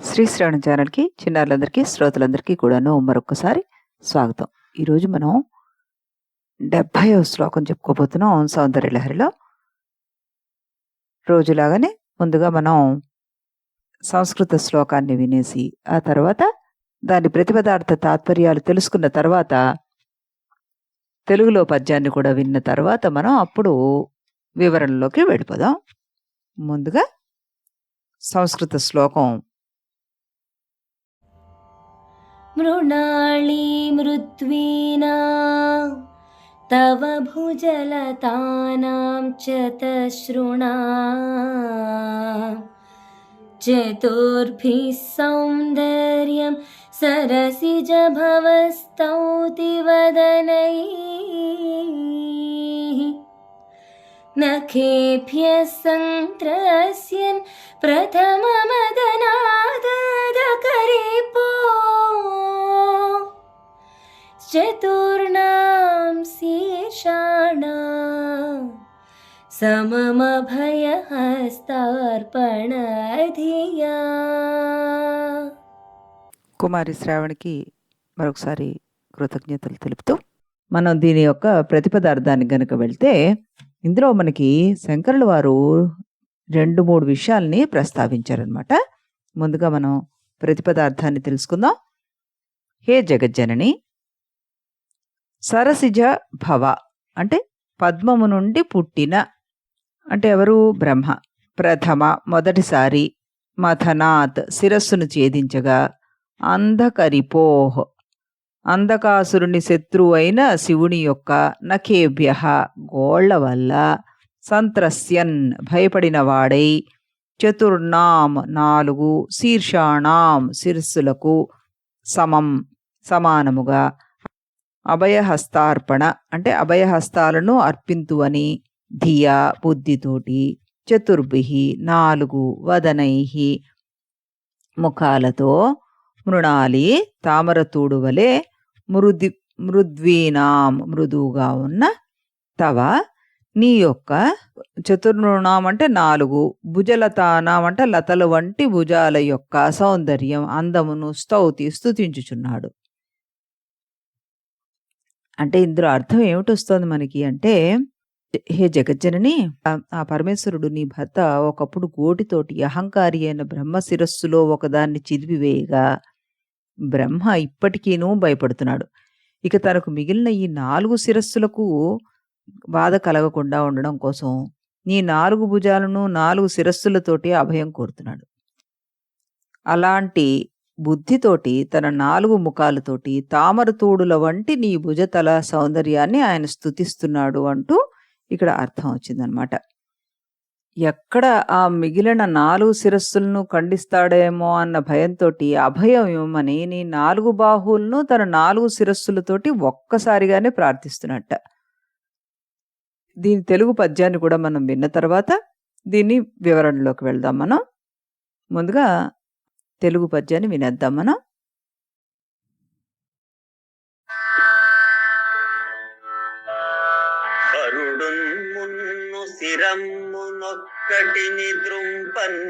శ్రీ శ్రవణ ఛానల్‌కి చిన్నారులందరికీ, శ్రోతలందరికీ కూడాను మరొక్కసారి స్వాగతం. ఈరోజు మనం 70వ శ్లోకం చెప్పుకోబోతున్నాం సౌందర్యలహరిలో. రోజులాగానే ముందుగా మనం సంస్కృత శ్లోకాన్ని వినేసి, ఆ తర్వాత దాని ప్రతిపదార్థ తాత్పర్యాలు తెలుసుకున్న తర్వాత, తెలుగులో పద్యాన్ని కూడా విన్న తర్వాత మనం అప్పుడు వివరణలోకి వెళ్ళిపోదాం. ముందుగా సంస్కృత శ్లోకం. మృణాళీ మృత్వీనా తవ భుజలతానాం చతశ్రుణా చతుర్భిః సౌందర్యం సరసిజ భవస్తౌతి వదనైః నఖేభ్యః సంత్రస్యన్ ప్రథమమదనాదకరేపో చతుర్ణాం శీర్షాణాం సమమభయహస్తార్పణధియా. కుమారి శ్రావణికి మరొకసారి కృతజ్ఞతలు తెలుపుతూ మనం దీని యొక్క ప్రతిపదార్థానికి గనుక వెళ్తే, ఇందులో మనకి శంకరుల వారు 2-3 విషయాల్ని ప్రస్తావించారనమాట. ముందుగా మనం ప్రతిపదార్థాన్ని తెలుసుకుందాం. హే జగజ్జనని, సరసిజ భవ అంటే పద్మము నుండి పుట్టిన, అంటే ఎవరు? బ్రహ్మ. ప్రథమ మొదటిసారి, మథనాత్ శిరస్సును ఛేదించగా, అంధకరిపోహ్ అంధకాసురుని శత్రువు అయిన శివుని యొక్క నఖేభ్య గోళ్ల వల్ల, సంత్రస్యన్ భయపడిన వాడై, చతుర్నాం 4 శీర్షాణాం శిరస్సులకు, సమం సమానముగా, అభయహస్తార్పణ అంటే అభయహస్తాలను అర్పింతు అని, ధియా బుద్ధితోటి, చతుర్భిః 4 వదనైః ముఖాలతో, మృణాలి తామరతూడు వలె, మృద్వీనాం మృదువుగా ఉన్న, తవ నీ యొక్క, చతుర్ణాం అంటే 4, భుజలతానాం అంటే లతల వంటి భుజాల యొక్క సౌందర్యం అందమును స్తుతించుచున్నాడు. అంటే ఇందులో అర్థం ఏమిటొస్తోంది మనకి అంటే, హే జగజ్జనని, ఆ పరమేశ్వరుడు నీ భర్త ఒకప్పుడు గోటితోటి అహంకారి అయిన బ్రహ్మ శిరస్సులో ఒకదాన్ని చిదిపివేయగా, బ్రహ్మ ఇప్పటికీనూ భయపడుతున్నాడు. ఇక తనకు మిగిలిన ఈ 4 శిరస్సులకు బాధ కలగకుండా ఉండడం కోసం నీ 4 భుజాలను 4 శిరస్సులతోటి అభయం కోరుతున్నాడు. అలాంటి బుద్ధితోటి తన 4 ముఖాలతోటి తామరతూడుల వంటి నీ భుజతల సౌందర్యాన్ని ఆయన స్తుతిస్తున్నాడు అంటూ ఇక్కడ అర్థం వచ్చిందనమాట. ఎక్కడ ఆ మిగిలిన 4 శిరస్సులను ఖండిస్తాడేమో అన్న భయంతో అభయం ఇవ్వమని నీ 4 బాహువులను తన 4 శిరస్సులతోటి ఒక్కసారిగానే ప్రార్థిస్తున్నట్ట. దీని తెలుగు పద్యాన్ని కూడా మనం విన్న తర్వాత దీన్ని వివరణలోకి వెళ్దాం. మనం ముందుగా తెలుగు పద్యాన్ని వినేద్దాం మనం. శిరమ్మునొక్కటి నిద్రుంపన్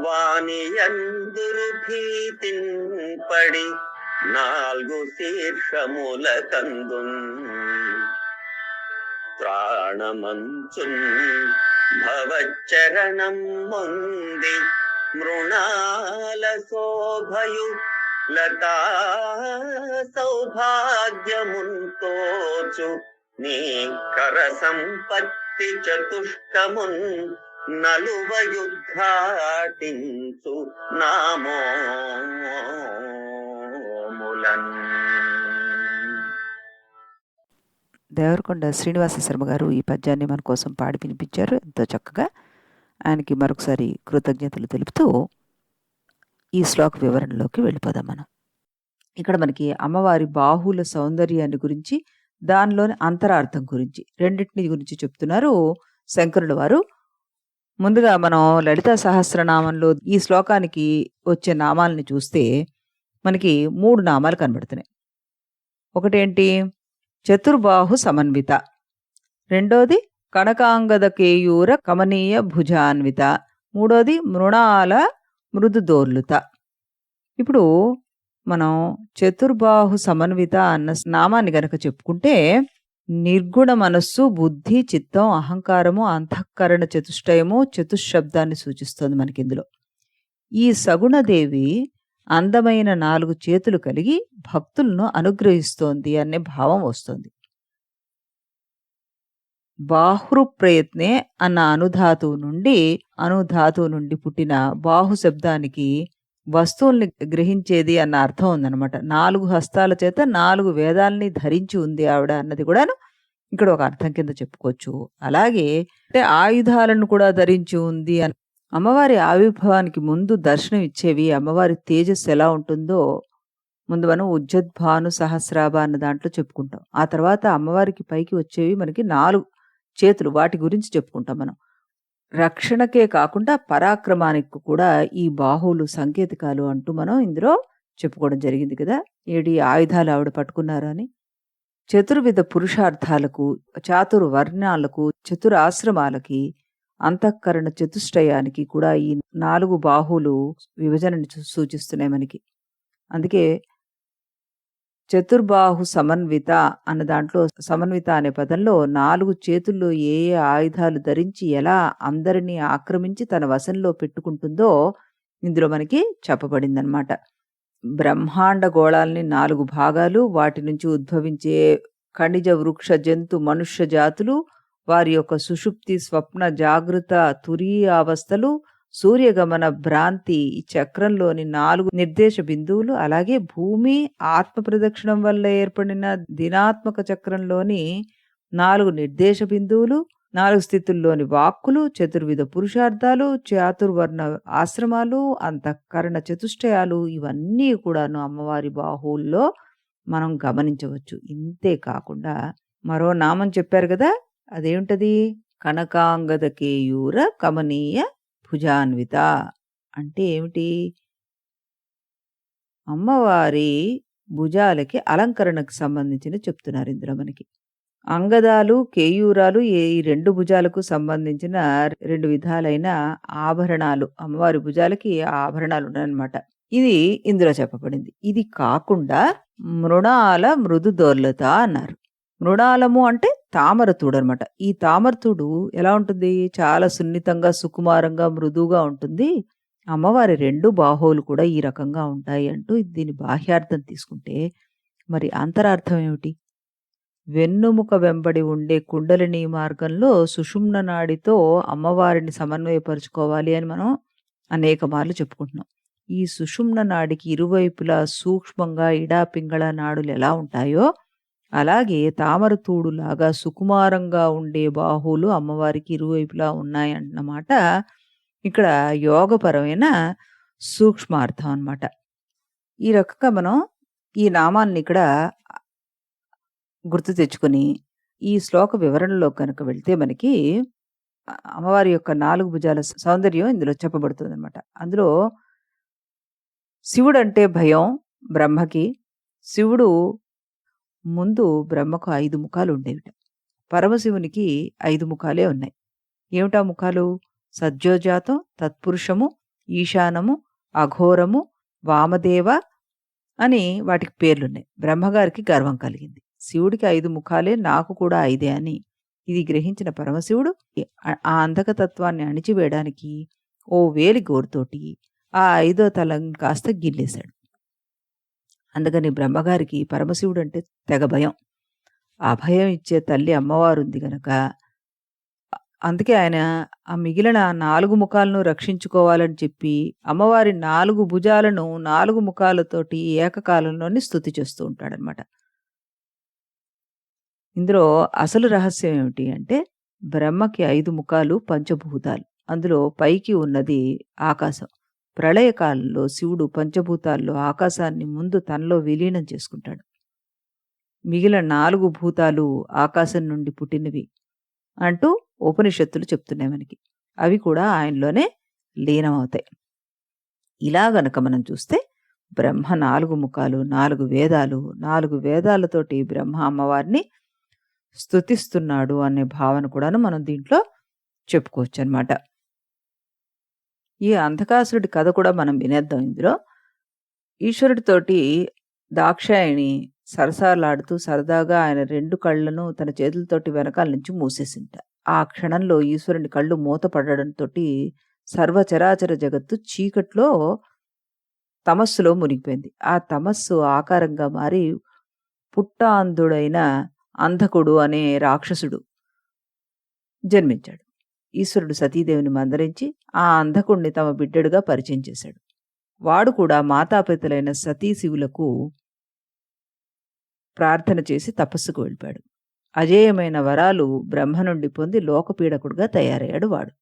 వానియందురు భీతిన్ పడి 4 శీర్షముల కందున్ ప్రాణమంచున్ భవచ్చరణం ముంది మృణాల శోభయు లతా సౌభాగ్యమున్ తోచు నీ కర సంపత్తి చతుష్టమున్ నలువయుద్ఘాటించు నామోములన్. దేవరకొండ శ్రీనివాస శర్మ గారు ఈ పద్యాన్ని మన కోసం పాడి వినిపించారు ఎంతో చక్కగా. ఆయనకి మరొకసారి కృతజ్ఞతలు తెలుపుతూ ఈ శ్లోక వివరణలోకి వెళ్ళిపోదాం మనం. ఇక్కడ మనకి అమ్మవారి బాహువుల సౌందర్యాన్ని గురించి, దానిలోని అంతరార్థం గురించి, రెండింటిని గురించి చెప్తున్నారు శంకరుల వారు. ముందుగా మనం లలితా సహస్రనామంలో ఈ శ్లోకానికి వచ్చే నామాలని చూస్తే మనకి 3 నామాలు కనబడుతున్నాయి. ఒకటేంటి? చతుర్బాహు సమన్విత, రెండోది కనకాంగద కేయూర కమనీయ భుజాన్విత, మూడోది మృణాల మృదుదోర్లుత. ఇప్పుడు మనం చతుర్బాహు సమన్విత అన్న నామాన్ని గనక చెప్పుకుంటే నిర్గుణ మనస్సు, బుద్ధి, చిత్తం, అహంకారము, అంతఃకరణ చతుష్టయము, చతుశ్శబ్దాన్ని సూచిస్తోంది మనకిందులో. ఈ సగుణదేవి అందమైన 4 చేతులు కలిగి భక్తులను అనుగ్రహిస్తోంది అనే భావం వస్తుంది. బాహృప్రయత్నే అన్న అనుధాతువు నుండి పుట్టిన బాహు శబ్దానికి వస్తువుల్ని గ్రహించేది అన్న అర్థం ఉందన్నమాట. 4 హస్తాల చేత 4 వేదాల్ని ధరించి ఉంది ఆవిడ అన్నది కూడాను ఇక్కడ ఒక అర్థం కింద చెప్పుకోవచ్చు. అలాగే అంటే ఆయుధాలను కూడా ధరించి ఉంది అని. అమ్మవారి ఆవిర్భావానికి ముందు దర్శనం ఇచ్చేవి అమ్మవారి తేజస్సు ఎలా ఉంటుందో ముందు మనం ఉజ్జద్భాను సహస్రాభ అన్న దాంట్లో చెప్పుకుంటాం. ఆ తర్వాత అమ్మవారికి పైకి వచ్చేవి మనకి 4 చేతులు, వాటి గురించి చెప్పుకుంటాం మనం. రక్షణకే కాకుండా పరాక్రమానికి కూడా ఈ బాహువులు సంకేతికాలు అంటూ మనం ఇందులో చెప్పుకోవడం జరిగింది కదా. ఆయుధాలు ఆవిడ పట్టుకున్నారు అని. చతుర్విధ పురుషార్థాలకు, చాతుర్వర్ణాలకు, చతురాశ్రమాలకి, అంతఃకరణ చతుష్టయానికి కూడా ఈ 4 బాహువులు విభజనని సూచిస్తున్నాయి మనకి. అందుకే చతుర్బాహు సమన్విత అన్న దాంట్లో సమన్విత అనే పదంలో 4 చేతుల్లో ఏ ఏ ఆయుధాలు ధరించి ఎలా అందరినీ ఆక్రమించి తన వశంలో పెట్టుకుంటుందో ఇందులో మనకి చెప్పబడిందనమాట. బ్రహ్మాండ గోళాల్ని 4 భాగాలు, వాటి నుంచి ఉద్భవించే ఖనిజ, వృక్ష, జంతు, మనుష్య జాతులు, వారి యొక్క సుషుప్తి, స్వప్న, జాగృత, తురీయ అవస్థలు, సూర్యగమన, భ్రాంతి, ఈ చక్రంలోని 4 నిర్దేశ బిందువులు, అలాగే భూమి ఆత్మ ప్రదక్షిణం వల్ల ఏర్పడిన దినాత్మక చక్రంలోని 4 నిర్దేశ బిందువులు, 4 స్థితుల్లోని వాక్కులు, చతుర్విధ పురుషార్థాలు, చాతుర్వర్ణ ఆశ్రమాలు, అంతఃకరణ చతుష్టయాలు, ఇవన్నీ కూడాను అమ్మవారి బాహువుల్లో మనం గమనించవచ్చు. ఇంతే కాకుండా మరో నామం చెప్పారు కదా, అదేమిటది? కనకాంగద కేయూర కమనీయ భుజాన్విత అంటే ఏమిటి? అమ్మవారి భుజాలకి అలంకరణకు సంబంధించిన చెప్తున్నారు ఇందులో మనకి. అంగదాలు, కేయూరాలు ఈ 2 భుజాలకు సంబంధించిన 2 విధాలైన ఆభరణాలు, అమ్మవారి భుజాలకి ఆభరణాలు ఉన్నాయన్నమాట. ఇది ఇందులో చెప్పబడింది. ఇది కాకుండా మృణాల మృదుదోర్లత అన్నారు. మృణాలము అంటే తామరతూడు అనమాట. ఈ తామరతూడు ఎలా ఉంటుంది? చాలా సున్నితంగా, సుకుమారంగా, మృదువుగా ఉంటుంది. అమ్మవారి 2 బాహువులు కూడా ఈ రకంగా ఉంటాయి అంటూ దీని బాహ్యార్థం తీసుకుంటే మరి అంతరార్థం ఏమిటి? వెన్నుముక వెంబడి ఉండే కుండలిని మార్గంలో సుషుమ్న నాడితో అమ్మవారిని సమన్వయపరుచుకోవాలి అని మనం అనేక మార్లు చెప్పుకుంటున్నాం. ఈ సుషుమ్న నాడికి ఇరువైపులా సూక్ష్మంగా ఇడా పింగళ నాడులు ఎలా ఉంటాయో అలాగే తామరతూడులాగా సుకుమారంగా ఉండే బాహువులు అమ్మవారికి ఇరువైపులా ఉన్నాయన్నమాట. ఇక్కడ యోగపరమైన సూక్ష్మార్థం అన్నమాట. ఈ రకంగా మనం ఈ నామాన్ని ఇక్కడ గుర్తు తెచ్చుకొని ఈ శ్లోక వివరణలో కనుక వెళ్తే మనకి అమ్మవారి యొక్క 4 భుజాల సౌందర్యం ఇందులో చెప్పబడుతుందన్నమాట. అందులో శివుడంటే భయం బ్రహ్మకి. శివుడు ముందు బ్రహ్మకు 5 ముఖాలు ఉండేవిట. పరమశివునికి 5 ముఖాలే ఉన్నాయి. ఏమిటా ముఖాలు? సజ్జోజాతం, తత్పురుషము, ఈశానము, అఘోరము, వామదేవ అని వాటికి పేర్లున్నాయి. బ్రహ్మగారికి గర్వం కలిగింది. శివుడికి 5 ముఖాలే, నాకు కూడా 5 అని. ఇది గ్రహించిన పరమశివుడు ఆ అంధకతత్వాన్ని అణిచివేయడానికి ఓ వేలి గోరుతోటి ఆ 5వ తలం కాస్త గిల్లేశాడు. అందుకని బ్రహ్మగారికి పరమశివుడు అంటే తెగ భయం. ఆ భయం ఇచ్చే తల్లి అమ్మవారుంది గనక అందుకే ఆయన ఆ మిగిలిన 4 ముఖాలను రక్షించుకోవాలని చెప్పి అమ్మవారి 4 భుజాలను 4 ముఖాలతోటి ఏకకాలంలోనే స్తుతి చేస్తూ ఉంటాడనమాట. ఇందులో అసలు రహస్యం ఏమిటి అంటే బ్రహ్మకి 5 ముఖాలు పంచభూతాలు. అందులో పైకి ఉన్నది ఆకాశం. ప్రళయకాలంలో శివుడు పంచభూతాల్లో ఆకాశాన్ని ముందు తనలో విలీనం చేసుకుంటాడు. మిగిలిన 4 భూతాలు ఆకాశం నుండి పుట్టినవి అంటూ ఉపనిషత్తులు చెప్తున్నాయి మనకి. అవి కూడా ఆయనలోనే లీనమవుతాయి. ఇలా గనక మనం చూస్తే బ్రహ్మ 4 ముఖాలు, 4 వేదాలు, 4 వేదాలతోటి బ్రహ్మ అమ్మవారిని స్తుతిస్తున్నాడు అనే భావన కూడాను మనం దీంట్లో చెప్పుకోవచ్చు అనమాట. ఈ అంధకాసురుడి కథ కూడా మనం వినేద్దాం ఇందులో. ఈశ్వరుడితోటి దాక్షాయణి సరసాలాడుతూ సరదాగా ఆయన 2 కళ్ళను తన చేతులతోటి వెనకాల నుంచి మూసేసింట. ఆ క్షణంలో ఈశ్వరుని కళ్ళు మూతపడడంతోటి సర్వచరాచర జగత్తు చీకట్లో తమస్సులో మునిగిపోయింది. ఆ తమస్సు ఆకారంగా మారి పుట్ట అంధుడైన అంధకుడు అనే రాక్షసుడు జన్మించాడు. ఈశ్వరుడు సతీదేవిని మందరించి ఆ అంధకుడిని తమ బిడ్డడుగా పరిచయం చేశాడు. వాడు కూడా మాతాపితలైన సతీ శివులకు ప్రార్థన చేసి తపస్సుకు వెళ్ళిపోయాడు. అజేయమైన వరాలు బ్రహ్మ నుండి పొంది లోకపీడకుడుగా తయారయ్యాడు వాడు.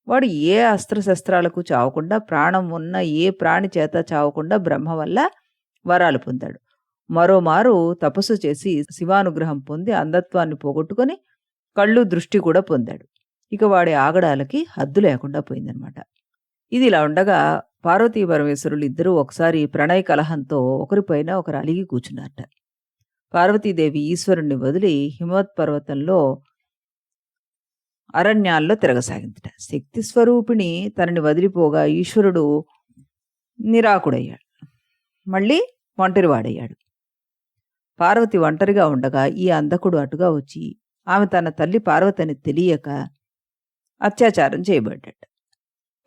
వాడు ఏ అస్త్రశస్త్రాలకు చావకుండా, ప్రాణం ఉన్న ఏ ప్రాణి చేత చావకుండా బ్రహ్మ వల్ల వరాలు పొందాడు. మరోమారు తపస్సు చేసి శివానుగ్రహం పొంది అంధత్వాన్ని పోగొట్టుకొని కళ్ళు దృష్టి కూడా పొందాడు. ఇక వాడి ఆగడాలకి హద్దు లేకుండా పోయిందనమాట. ఇది ఇలా ఉండగా పార్వతీ పరమేశ్వరులు ఇద్దరూ ఒకసారి ప్రణయ కలహంతో ఒకరిపైన ఒకరు అలిగి కూర్చున్నారట. పార్వతీదేవి ఈశ్వరుణ్ణి వదిలి హిమవత్ పర్వతంలో అరణ్యాల్లో తిరగసాగిందట. శక్తి స్వరూపిణి తనని వదిలిపోగా ఈశ్వరుడు నిరాకుడయ్యాడు. మళ్ళీ ఒంటరివాడయ్యాడు. పార్వతి ఒంటరిగా ఉండగా ఈ అంధకుడు అటుగా వచ్చి ఆమె తన తల్లి పార్వతి అని తెలియక అత్యాచారం చేయబడ్డాడు.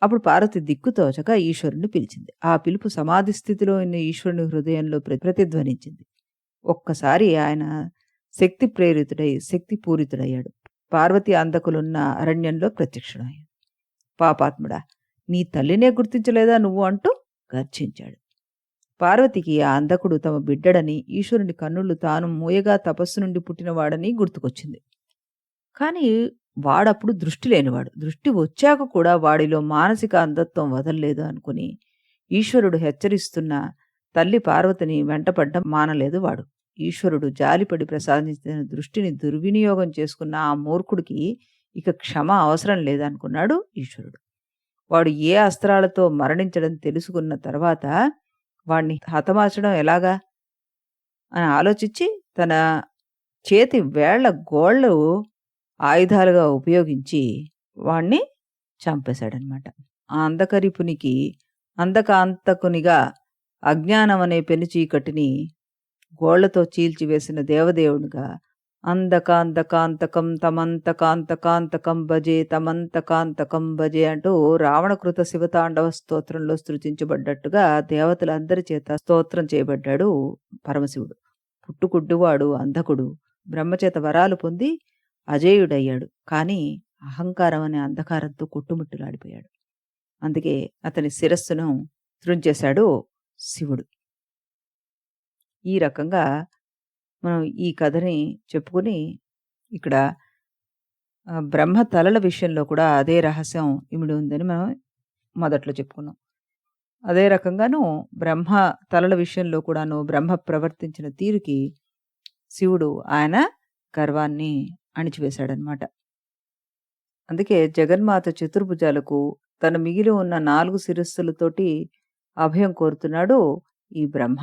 అప్పుడు పార్వతి దిక్కుతోచక ఈశ్వరుణ్ణి పిలిచింది. ఆ పిలుపు సమాధి స్థితిలో ఉన్న ఈశ్వరుని హృదయంలో ప్రతిధ్వనించింది. ఒక్కసారి ఆయన శక్తి ప్రేరితుడై శక్తి పూరితుడయ్యాడు. పార్వతి అంధకులున్న అరణ్యంలో ప్రత్యక్షమయ్యాడు. పాపాత్ముడా, నీ తల్లినే గుర్తించలేదా నువ్వు అంటూ గర్జించాడు. పార్వతికి ఆ అంధకుడు తమ బిడ్డడని, ఈశ్వరుని కన్నుళ్ళు తాను మూయగా తపస్సు నుండి పుట్టినవాడని గుర్తుకొచ్చింది. కానీ వాడప్పుడు దృష్టి లేనివాడు. దృష్టి వచ్చాక కూడా వాడిలో మానసిక అంధత్వం వదలలేదు అనుకుని ఈశ్వరుడు హెచ్చరిస్తున్న తల్లి పార్వతిని వెంటపడ్డం మానలేదు వాడు. ఈశ్వరుడు జాలిపడి ప్రసాదించిన దృష్టిని దుర్వినియోగం చేసుకున్న ఆ మూర్ఖుడికి ఇక క్షమ అవసరం లేదనుకున్నాడు ఈశ్వరుడు. వాడు ఏ అస్త్రాలతో మరణించడం తెలుసుకున్న తర్వాత వాణ్ణి హతమార్చడం ఎలాగా అని ఆలోచించి తన చేతి వేళ్ల గోళ్ళు ఆయుధాలుగా ఉపయోగించి వాణ్ణి చంపేశాడనమాట. ఆ అంధకరిపునికి అంధకాంతకునిగా అజ్ఞానం అనే పెనుచీకటిని గోళ్లతో చీల్చివేసిన దేవదేవునిగా అంధకాంతకాంతకం తమంతకాంతకాంతకం భజే తమంతకాంతకం భజే అంటూ రావణకృత శివతాండవ స్తోత్రంలో స్తుతించబడ్డట్టుగా దేవతలందరి చేత స్తోత్రం చేయబడ్డాడు పరమశివుడు. పుట్టుకుడ్డువాడు అంధకుడు బ్రహ్మచేత వరాలు పొంది అజేయుడయ్యాడు. కానీ అహంకారం అనే అంధకారంతో కొట్టుముట్టులాడిపోయాడు. అందుకే అతని శిరస్సును త్రుంచేశాడు శివుడు. ఈ రకంగా మనం ఈ కథని చెప్పుకుని ఇక్కడ బ్రహ్మ తలల విషయంలో కూడా అదే రహస్యం ఇమిడి ఉందని మనం మొదట్లో చెప్పుకున్నాం. అదే రకంగాను బ్రహ్మ తలల విషయంలో కూడాను బ్రహ్మ ప్రవర్తించిన తీరుకి శివుడు ఆయన గర్వాన్ని అణిచివేశాడనమాట. అందుకే జగన్మాత చతుర్భుజాలకు తన మిగిలి ఉన్న 4 శిరస్సులతోటి అభయం కోరుతున్నాడు ఈ బ్రహ్మ.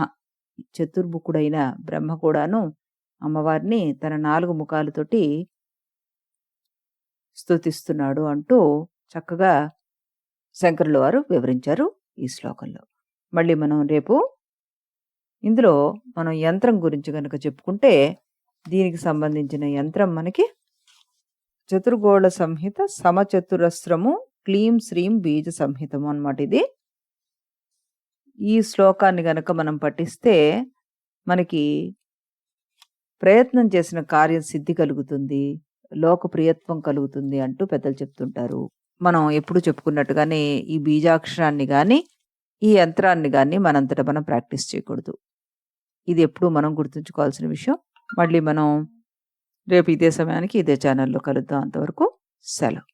చతుర్ముఖుడైన బ్రహ్మ కూడాను అమ్మవారిని తన 4 ముఖాలతోటి స్తుతిస్తున్నాడు అంటూ చక్కగా శంకరుల వారు వివరించారు ఈ శ్లోకంలో. మళ్ళీ మనం రేపు ఇందులో మనం యంత్రం గురించి కనుక చెప్పుకుంటే దీనికి సంబంధించిన యంత్రం మనకి చతుర్గోళ సంహిత సమచతురస్రము క్లీం శ్రీం బీజ సంహితము అన్నమాట. ఇది ఈ శ్లోకాన్ని గనక మనం పఠిస్తే మనకి ప్రయత్నం చేసిన కార్యం సిద్ధి కలుగుతుంది, లోకప్రియత్వం కలుగుతుంది అంటూ పెద్దలు చెప్తుంటారు. మనం ఎప్పుడు చెప్పుకున్నట్టుగానే ఈ బీజాక్షరాన్ని కానీ ఈ యంత్రాన్ని కానీ మనంతటా మనం ప్రాక్టీస్ చేయకూడదు. ఇది ఎప్పుడు మనం గుర్తుంచుకోవాల్సిన విషయం. మళ్ళీ మనం రేపు ఇదే సమయానికి ఇదే ఛానల్లో కలుద్దాం. అంతవరకు సెలవు.